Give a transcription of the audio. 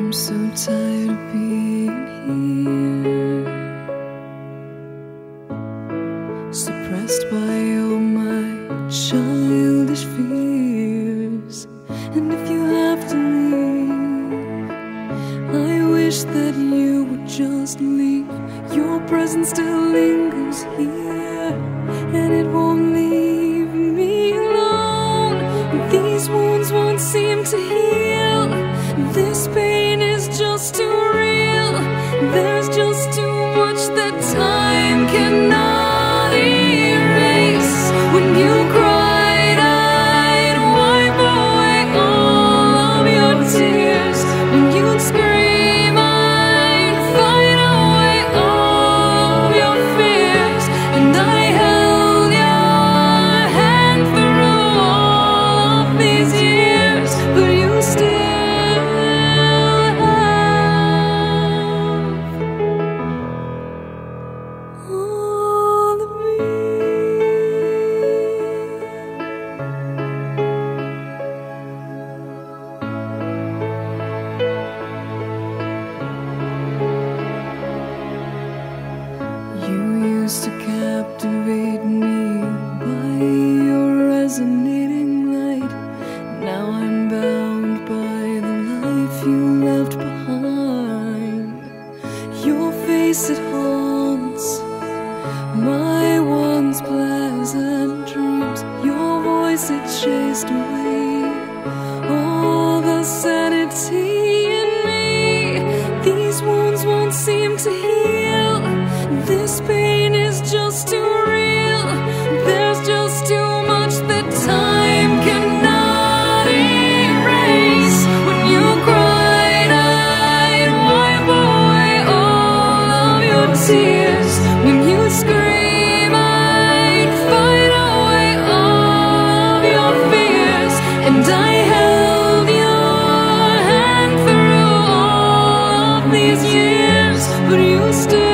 I'm so tired of being here, suppressed by all my childish fears. And if you have to leave, I wish that you would just leave. Your presence still lingers here, and it won't leave me alone. These wounds won't seem to heal. This pain is just too real. There's just too much that time cannot erase. When you cried, I'd wipe away all of your tears. When you'd scream, I'd fight away all of your fears. And I held your hand through all of these years, but you still to captivate me by your resonating light. Now I'm bound by the life you left behind. Your face, it haunts my once pleasant dreams. Your voice, it chased away all the sanity in me. These wounds won't seem to heal. This pain is just too real. There's just too much that time cannot erase. When you cried, I'd wipe away all of your tears. When you scream, I'd fight away all of your fears. And I held your hand through all of these years, but you still